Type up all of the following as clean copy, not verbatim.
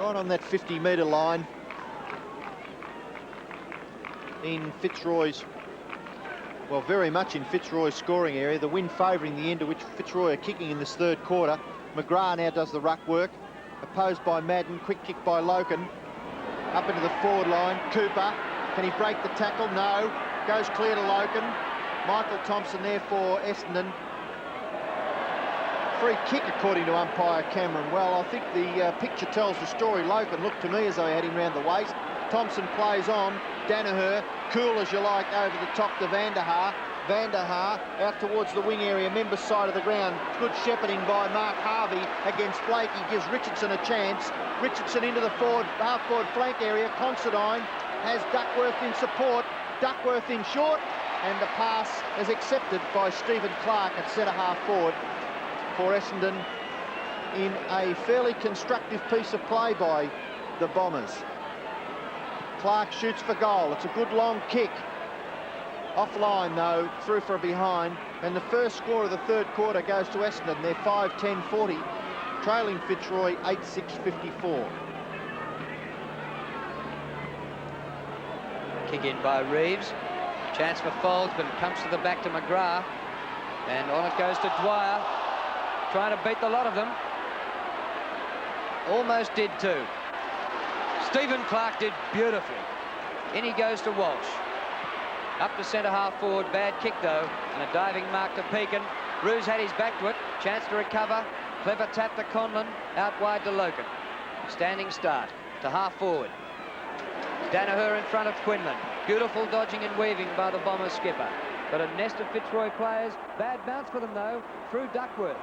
right on that 50-metre line in Fitzroy's, well, very much in Fitzroy's scoring area. The wind favouring the end to which Fitzroy are kicking in this third quarter. McGrath now does the ruck work, opposed by Madden. Quick kick by Loken, up into the forward line. Cooper, can he break the tackle? No, goes clear to Loken. Michael Thompson there for Essendon. Free kick according to umpire Cameron. Well, I think the picture tells the story. Loken looked to me as though he had him round the waist. Thompson plays on. Danaher, cool as you like, over the top to Vanderhaar. Vanderhaar out towards the wing area, member side of the ground. Good shepherding by Mark Harvey against Blakey. Gives Richardson a chance. Richardson into the forward, half-forward flank area. Considine has Duckworth in support. Duckworth in short, and the pass is accepted by Stephen Clark at centre-half forward for Essendon in a fairly constructive piece of play by the Bombers. Clark shoots for goal. It's a good long kick. Offline though, through for a behind, and the first score of the third quarter goes to Essendon. They're 5-10-40, trailing Fitzroy 8-6-54. Kick in by Reeves. Chance for Folds, but it comes to the back to McGrath, and on it goes to Dwyer, trying to beat the lot of them. Almost did too. Stephen Clark did beautifully. In he goes to Walsh. Up to centre-half forward. Bad kick, though, and a diving mark to Pekin. Roos had his back to it. Chance to recover. Clever tap to Conlon. Out wide to Loken. Standing start to half forward. Danaher in front of Quinlan. Beautiful dodging and weaving by the Bombers skipper. But a nest of Fitzroy players. Bad bounce for them, though, through Duckworth.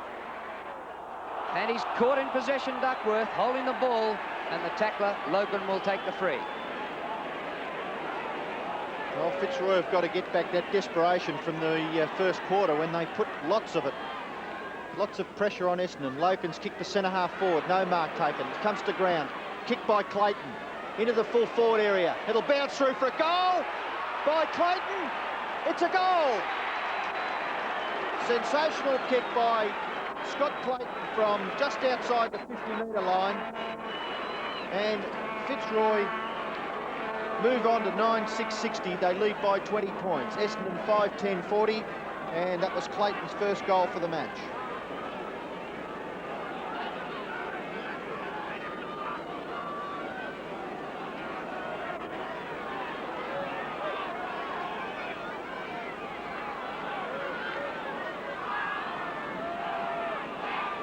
And he's caught in possession, Duckworth, holding the ball, and the tackler, Loken, will take the free. Well, Fitzroy have got to get back that desperation from the first quarter when they put lots of it. Lots of pressure on Essendon. Loken's kicked to centre-half forward. No mark taken. Comes to ground. Kick by Clayton. Into the full forward area. It'll bounce through for a goal by Clayton. It's a goal. Sensational kick by Scott Clayton from just outside the 50-metre line. And Fitzroy move on to 9-6-60. They lead by 20 points. Essendon 5-10-40, and that was Clayton's first goal for the match.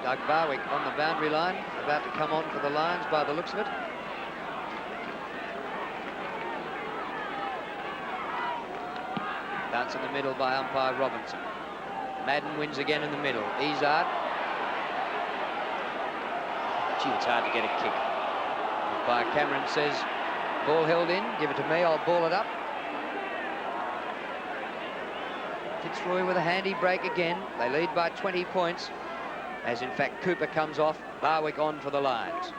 Doug Barwick on the boundary line, about to come on for the Lions by the looks of it. Bounce in the middle by umpire Robinson. Madden wins again in the middle. Izard. Gee, it's hard to get a kick. Umpire Cameron says, ball held in, give it to me, I'll ball it up. Fitzroy with a handy break again. They lead by 20 points. As in fact Cooper comes off, Barwick on for the Lions.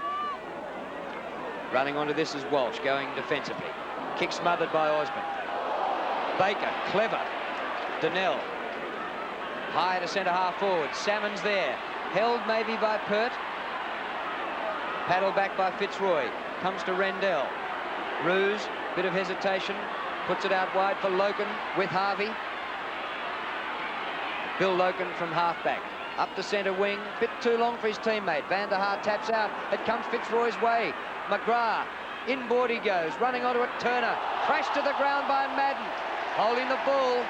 Running onto this is Walsh, going defensively. Kick smothered by Osborne. Baker, clever. Donnell. High to centre-half forward. Salmon's there. Held maybe by Pert. Paddle back by Fitzroy. Comes to Rendell. Roos, bit of hesitation. Puts it out wide for Loken with Harvey. Bill Loken from half-back. Up the centre wing, bit too long for his teammate. Vanderhaar taps out. It comes Fitzroy's way. McGrath, inboard he goes, running onto it. Turner, crashed to the ground by Madden. Holding the ball.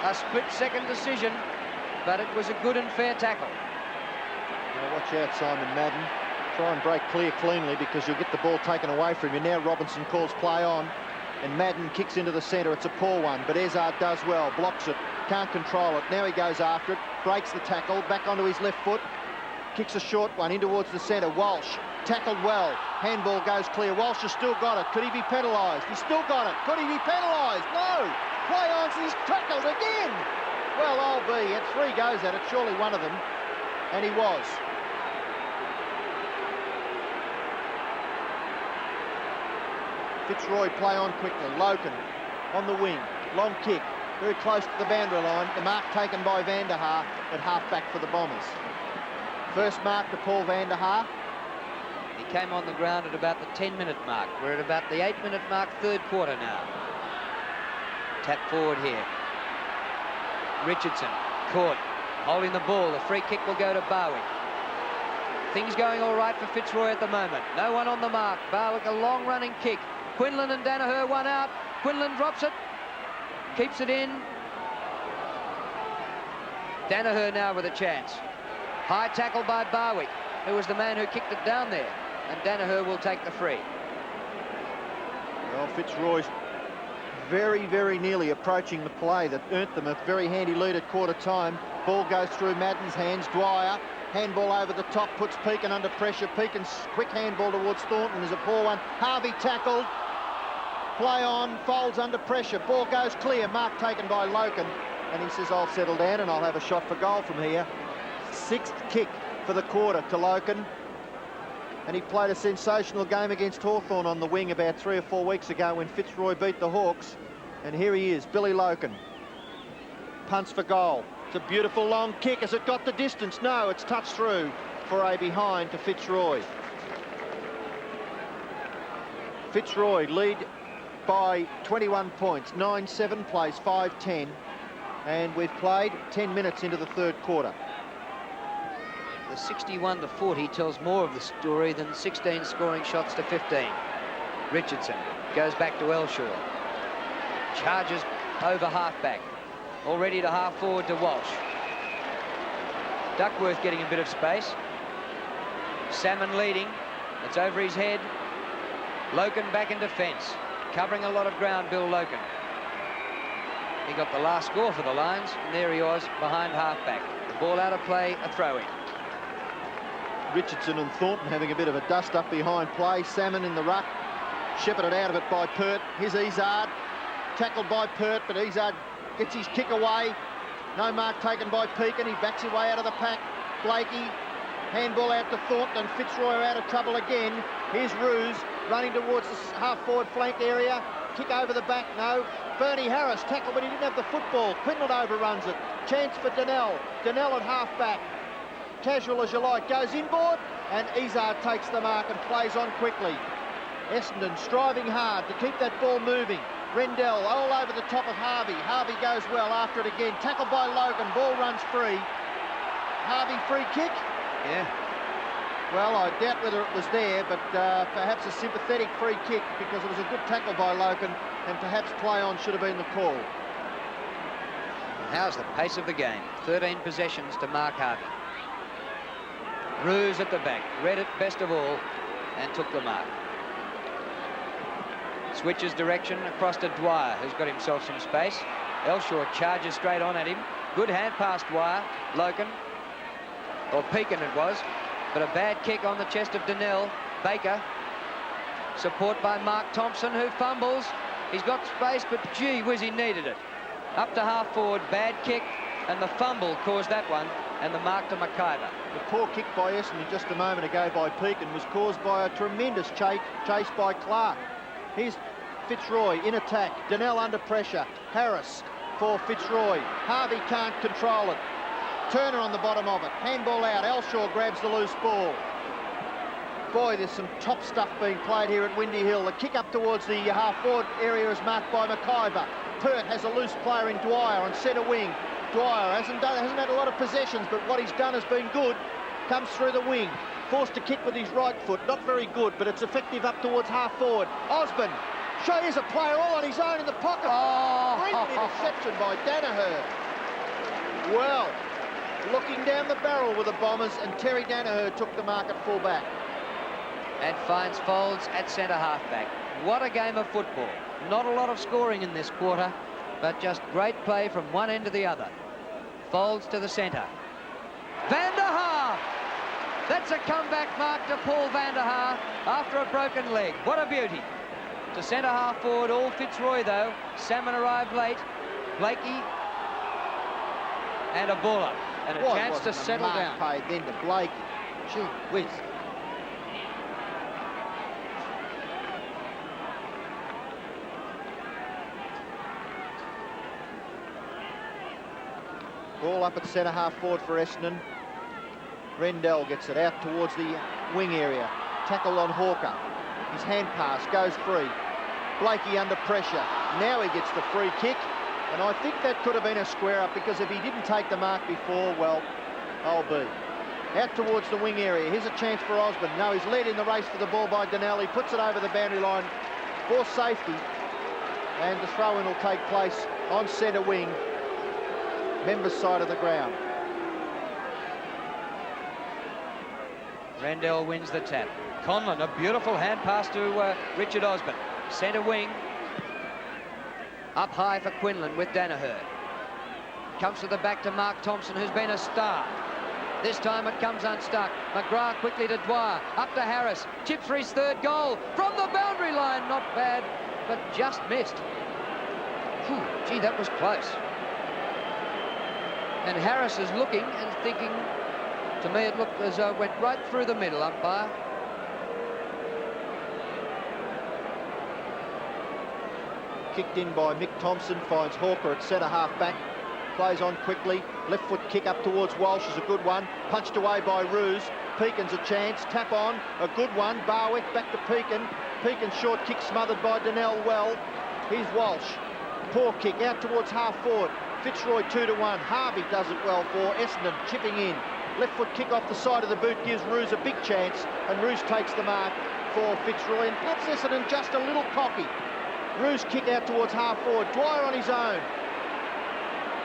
A split-second decision, but it was a good and fair tackle. Now watch out, Simon Madden. Try and break clear cleanly because you'll get the ball taken away from you. Now Robinson calls play on, and Madden kicks into the centre. It's a poor one, but Ezard does well, blocks it. Can't control it. Now he goes after it, breaks the tackle, back onto his left foot, kicks a short one in towards the centre. Walsh tackled well. Handball goes clear. Walsh has still got it. Could he be penalised? He's still got it. Could he be penalised? No. Play on. He's tackled again. Well, I'll be. He had 3 goes at it. Surely one of them, and he was. Fitzroy play on quickly. Loken on the wing. Long kick. Very close to the boundary line. The mark taken by Vanderhaar at half-back for the Bombers. First mark to Paul Vanderhaar. He came on the ground at about the 10-minute mark. We're at about the 8-minute mark, third quarter now. Tap forward here. Richardson caught, holding the ball. The free kick will go to Barwick. Things going all right for Fitzroy at the moment. No one on the mark. Barwick, a long running kick. Quinlan and Danaher, one out. Quinlan drops it, keeps it in. Danaher now with a chance. High tackle by Barwick, who was the man who kicked it down there. And Danaher will take the free. Well, Fitzroy's very, very nearly approaching the play that earned them a very handy lead at quarter time. Ball goes through Madden's hands. Dwyer, handball over the top, puts Pekin under pressure. Pekin's quick handball towards Thornton is a poor one. Harvey tackled. Play on, Folds under pressure. Ball goes clear. Mark taken by Loken. And he says, I'll settle down and I'll have a shot for goal from here. Sixth kick for the quarter to Loken. And he played a sensational game against Hawthorn on the wing about 3 or 4 weeks ago when Fitzroy beat the Hawks. And here he is, Billy Loken. Punts for goal. It's a beautiful long kick. Has it got the distance? No, it's touched through for a behind to Fitzroy. Fitzroy lead by 21 points. 9-7 plays 5-10. And we've played 10 minutes into the third quarter. The 61-40 tells more of the story than 16 scoring shots to 15. Richardson goes back to Elshaw. Charges over halfback. Already to half forward to Walsh. Duckworth getting a bit of space. Salmon leading. It's over his head. Loken back in defence. Covering a lot of ground, Bill Loken. He got the last score for the Lions, and there he was behind halfback. The ball out of play, a throw-in. Richardson and Thornton having a bit of a dust-up behind play. Salmon in the ruck. Shepherded out of it by Pert. Here's Izard. Tackled by Pert, but Izard gets his kick away. No mark taken by Pekin. He backs away out of the pack. Blakey. Handball out to Thornton, and Fitzroy out of trouble again. Here's Ruse running towards the half-forward flank area. Kick over the back, no. Bernie Harris tackled, but he didn't have the football. Quinlan overruns it. Chance for Donnell. Donnell at half-back. Casual as you like. Goes inboard, and Izard takes the mark and plays on quickly. Essendon striving hard to keep that ball moving. Rendell all over the top of Harvey. Harvey goes well after it again. Tackled by Logan. Ball runs free. Harvey free kick. Yeah. Well, I doubt whether it was there, but perhaps a sympathetic free kick because it was a good tackle by Loken, and perhaps play on should have been the call. How's the pace of the game? 13 possessions to Mark Harvey. Ruse at the back. Read it best of all and took the mark. Switches direction across to Dwyer, who's got himself some space. Elshaw charges straight on at him. Good hand pass, Dwyer. Loken, or Pekin it was, but a bad kick on the chest of Donnell. Baker, support by Mark Thompson, who fumbles. He's got space, but gee whiz, he needed it. Up to half forward, bad kick, and the fumble caused that one, and the mark to McIver. The poor kick by Essendon just a moment ago by Pekin was caused by a tremendous chase by Clark. Here's Fitzroy in attack. Donnell under pressure. Harris for Fitzroy. Harvey can't control it. Turner on the bottom of it. Handball out. Elshaw grabs the loose ball. Boy, there's some top stuff being played here at Windy Hill. The kick up towards the half-forward area is marked by McIver. Pert has a loose player in Dwyer on centre wing. Dwyer hasn't had a lot of possessions, but what he's done has been good. Comes through the wing. Forced to kick with his right foot. Not very good, but it's effective up towards half-forward. Osborne. Here's a player all on his own in the pocket. Oh! Brilliant interception by Danaher. Well, looking down the barrel with the Bombers, and Terry Danaher took the mark at full-back. And finds Folds at centre half-back. What a game of football. Not a lot of scoring in this quarter, but just great play from one end to the other. Folds to the centre. Van der Haar! That's a comeback mark to Paul Van der Haar after a broken leg. What a beauty. To centre half forward, all Fitzroy though. Salmon arrived late. Blakey and a baller. And a chance to settle down. Paid then to Blakey. Gee whiz. Ball up at centre half forward for Essendon. Rendell gets it out towards the wing area. Tackle on Hawker. His hand pass goes free. Blakey under pressure. Now he gets the free kick. And I think that could have been a square up, because if he didn't take the mark before, well, I'll be. Out towards the wing area. Here's a chance for Osborne. No, he's led in the race for the ball by Donnell. He puts it over the boundary line for safety. And the throw-in will take place on centre wing, Members' side of the ground. Rendell wins the tap. Conlon, a beautiful hand pass to Richard Osborne. Centre wing. Up high for Quinlan with Danaher. Comes to the back to Mark Thompson, who's been a star. This time it comes unstuck. McGrath quickly to Dwyer. Up to Harris. Chip for his third goal. From the boundary line. Not bad, but just missed. Whew, gee, that was close. And Harris is looking and thinking, to me it looked as though it went right through the middle, umpire. Kicked in by Mick Thompson, finds Hawker at centre half back. Plays on quickly. Left foot kick up towards Walsh is a good one. Punched away by Ruse. Peakin's a chance. Tap on. A good one. Barwick back to Peakin. Peakin short kick smothered by Donnell well. Here's Walsh. Poor kick out towards half forward. Fitzroy 2-1. Harvey does it well for Essendon. Chipping in. Left foot kick off the side of the boot gives Ruse a big chance. And Ruse takes the mark for Fitzroy. And puts Essendon just a little cocky. Ruse kick out towards half forward. Dwyer on his own.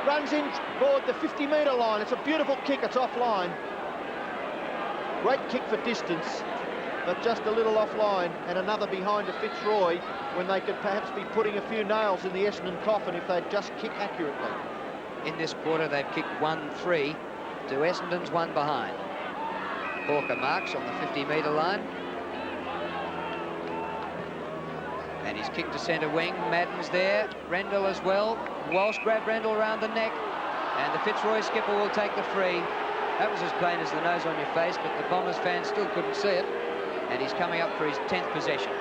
Runs in toward the 50-metre line. It's a beautiful kick. It's offline. Great kick for distance, but just a little offline. And another behind to Fitzroy, when they could perhaps be putting a few nails in the Essendon coffin if they'd just kick accurately. In this quarter, they've kicked 1-3 to Essendon's one behind. Hawker marks on the 50-metre line. And he's kicked to centre wing. Madden's there. Rendell as well. Walsh grabbed Rendell around the neck. And the Fitzroy skipper will take the free. That was as plain as the nose on your face, but the Bombers fans still couldn't see it. And he's coming up for his 10th possession.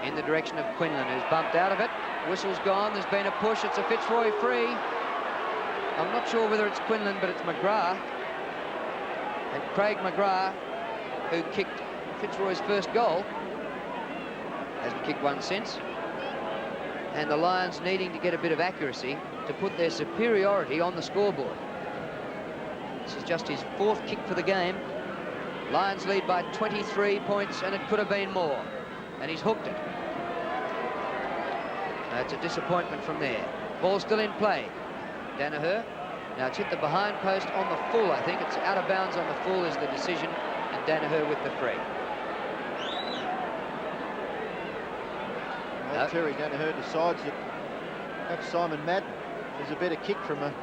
In the direction of Quinlan, who's bumped out of it. Whistle's gone. There's been a push. It's a Fitzroy free. I'm not sure whether it's Quinlan, but it's McGrath. And Craig McGrath, who kicked Fitzroy's first goal, hasn't kicked one since. And the Lions needing to get a bit of accuracy to put their superiority on the scoreboard. This is just his 4th kick for the game. Lions lead by 23 points, and it could have been more. And he's hooked it. It's a disappointment from there. Ball still in play. Danaher. Now it's hit the behind post on the full, I think. It's out of bounds on the full is the decision, and Danaher with the free. Well, Terry Danaher decides that perhaps Simon Madden is a better kick from a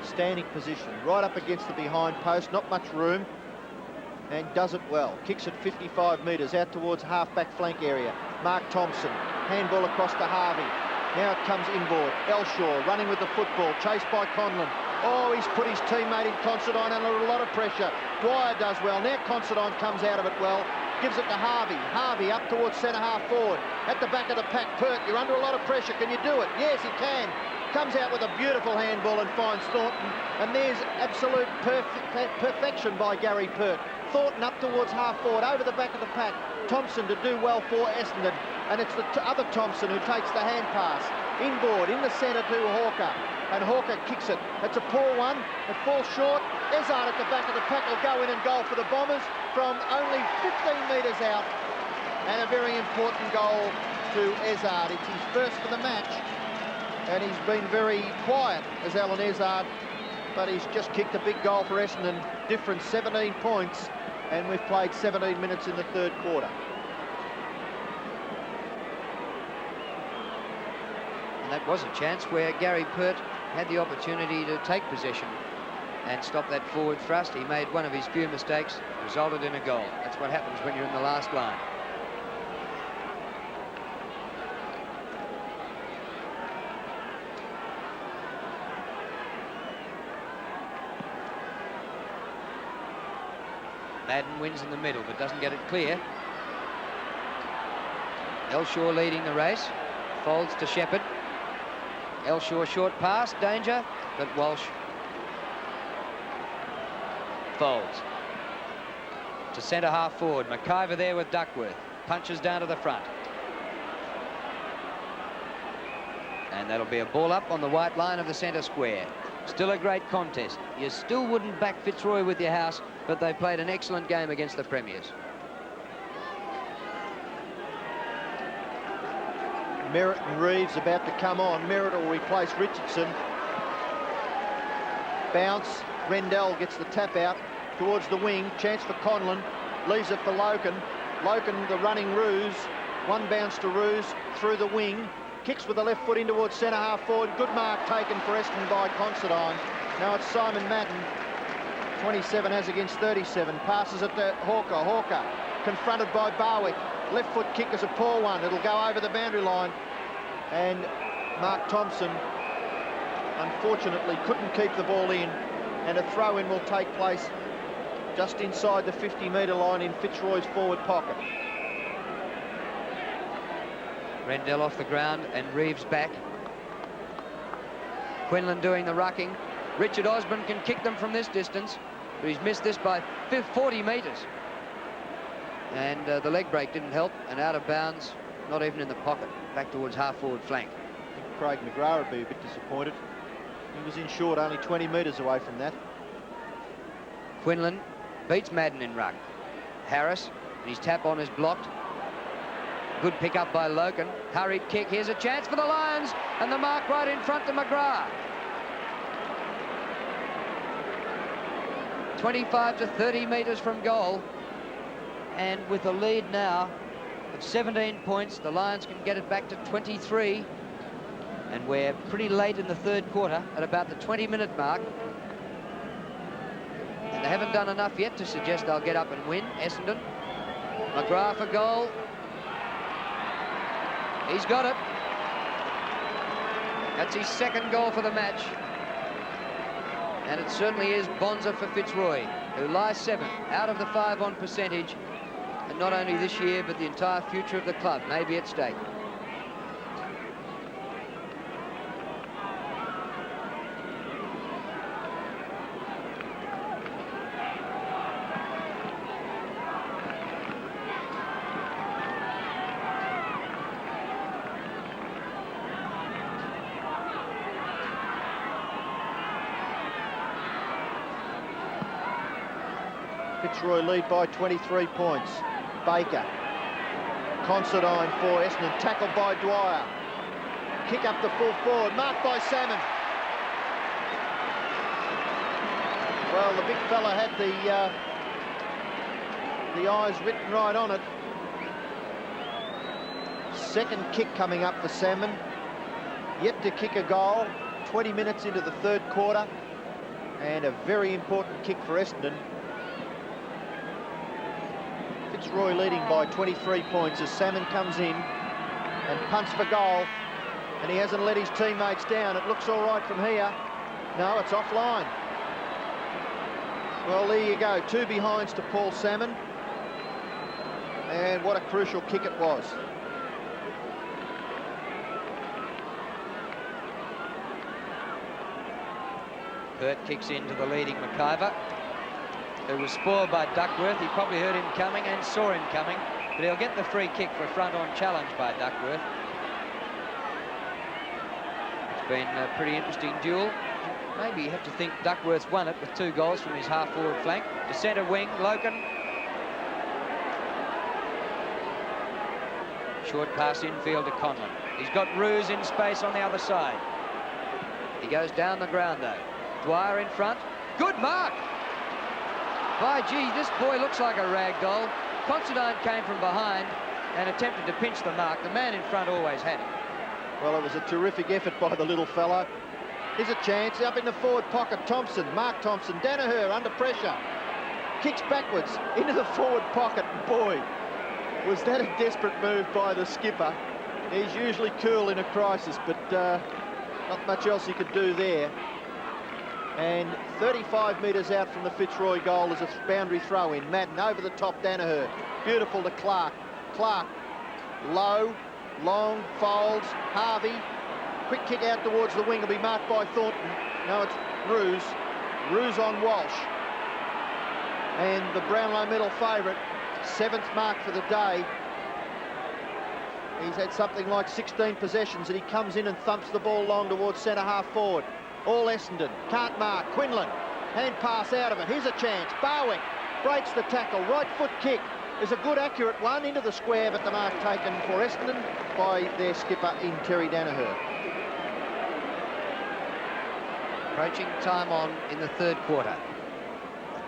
standing position. Right up against the behind post, not much room, and does it well. Kicks at 55 metres out towards half-back flank area. Mark Thompson, handball across to Harvey. Now it comes inboard. Elshaw running with the football, chased by Conlon. Oh, he's put his teammate in Considine under a lot of pressure. Dwyer does well. Now Considine comes out of it well. Gives it to Harvey. Harvey up towards centre half forward. At the back of the pack, Pert, you're under a lot of pressure. Can you do it? Yes, he can. Comes out with a beautiful handball and finds Thornton. And there's absolute perfection by Gary Pert. Thornton up towards half forward, over the back of the pack. Thompson to do well for Essendon. And it's the other Thompson who takes the hand pass. Inboard, in the centre to Hawker. And Hawker kicks it. It's a poor one. It falls short. Ezard at the back of the pack will go in and goal for the Bombers from only 15 metres out. And a very important goal to Ezard. It's his first for the match. And he's been very quiet as Alan Ezard. But he's just kicked a big goal for Essendon. Difference 17 points. And we've played 17 minutes in the third quarter. And that was a chance where Gary Pert had the opportunity to take possession and stop that forward thrust. He made one of his few mistakes, resulted in a goal. That's what happens when you're in the last line. Madden wins in the middle, but doesn't get it clear. Elshaw leading the race. Folds to Shepherd. Elshaw short pass, danger, but Walsh folds. to centre half forward. McIver there with Duckworth. Punches down to the front. And that'll be a ball up on the white line of the centre square. Still a great contest. You still wouldn't back Fitzroy with your house, but they played an excellent game against the Premiers. Merritt and Reeves about to come on. Merritt will replace Richardson. Bounce. Rendell gets the tap out towards the wing. Chance for Conlon. Leaves it for Loken. Loken, the running Ruse. One bounce to Ruse through the wing. Kicks with the left foot in towards centre half forward. Good mark taken for Essendon by Considine. Now it's Simon Madden. 27 has against 37. Passes it to Hawker. Hawker confronted by Barwick. Left foot kick is a poor one. It'll go over the boundary line. And Mark Thompson, unfortunately, couldn't keep the ball in. And a throw-in will take place just inside the 50-metre line in Fitzroy's forward pocket. Rendell off the ground and Reeves back. Quinlan doing the rucking. Richard Osborne can kick them from this distance, but he's missed this by 40 metres. And the leg break didn't help, and out of bounds, not even in the pocket, back towards half-forward flank. I think Craig McGrath would be a bit disappointed. He was in short, only 20 metres away from that. Quinlan beats Madden in ruck. Harris, and his tap on is blocked. Good pick up by Loken. Hurried kick. Here's a chance for the Lions, and the mark right in front to McGrath. 25 to 30 metres from goal. And with a lead now of 17 points, the Lions can get it back to 23. And we're pretty late in the third quarter at about the 20-minute mark. And they haven't done enough yet to suggest they'll get up and win. Essendon. McGrath for goal. He's got it. That's his second goal for the match. And it certainly is bonza for Fitzroy, who lies 7th out of the 5 on percentage. And not only this year, but the entire future of the club may be at stake. Fitzroy lead by 23 points. Baker. Considine for Essendon. Tackled by Dwyer. Kick up the full forward. Marked by Salmon. Well, the big fella had the eyes written right on it. Second kick coming up for Salmon. Yet to kick a goal. 20 minutes into the third quarter. And a very important kick for Essendon. Fitzroy leading by 23 points as Salmon comes in and punts for goal, and he hasn't let his teammates down. It looks all right from here. No, it's offline. Well, there you go. 2 behinds to Paul Salmon, and what a crucial kick it was. Burt kicks into the leading McIver, who was spoiled by Duckworth. He probably heard him coming and saw him coming, but he'll get the free kick for a front-on challenge by Duckworth. It's been a pretty interesting duel. Maybe you have to think Duckworth's won it with 2 goals from his half-forward flank. To centre wing, Loken. Short pass infield to Conlon. He's got Ruse in space on the other side. He goes down the ground, though. Dwyer in front. Good mark! By gee, this boy looks like a rag doll. Considine came from behind and attempted to pinch the mark. The man in front always had it. Well, it was a terrific effort by the little fellow. Here's a chance up in the forward pocket. Thompson, Mark Thompson, Danaher under pressure. Kicks backwards into the forward pocket. Boy, was that a desperate move by the skipper. He's usually cool in a crisis, but not much else he could do there. And 35 metres out from the Fitzroy goal is a boundary throw in. Madden over the top, Danaher. Beautiful to Clark. Clark, low, long, folds, Harvey. Quick kick out towards the wing will be marked by Thornton. No, it's Ruse. Ruse on Walsh. And the Brownlow medal favourite, 7th mark for the day. He's had something like 16 possessions, and he comes in and thumps the ball long towards centre-half forward. All Essendon, can't mark. Quinlan, hand pass out of it. Here's a chance. Barwick breaks the tackle. Right foot kick is a good, accurate one into the square, but the mark taken for Essendon by their skipper in Terry Danaher. Approaching time on in the 3rd quarter.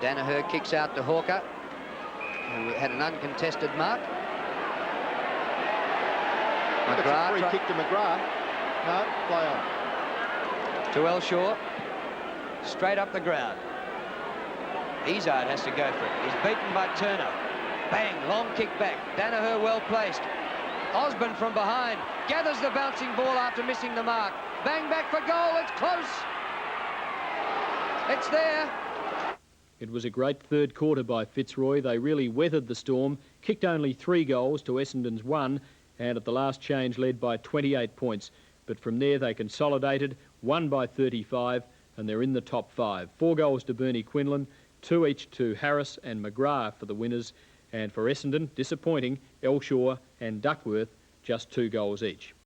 Danaher kicks out to Hawker, who had an uncontested mark. It's a free kick to McGrath. No, play on. To Elshaw, straight up the ground. Izard has to go for it. He's beaten by Turner. Bang, long kick back. Danaher well placed. Osborne from behind gathers the bouncing ball after missing the mark. Bang back for goal. It's close. It's there. It was a great 3rd quarter by Fitzroy. They really weathered the storm, kicked only 3 goals to Essendon's 1, and at the last change led by 28 points. But from there they consolidated, won by 35, and they're in the top 5. 4 goals to Bernie Quinlan, 2 each to Harris and McGrath for the winners. And for Essendon, disappointing, Elshaw and Duckworth, just 2 goals each.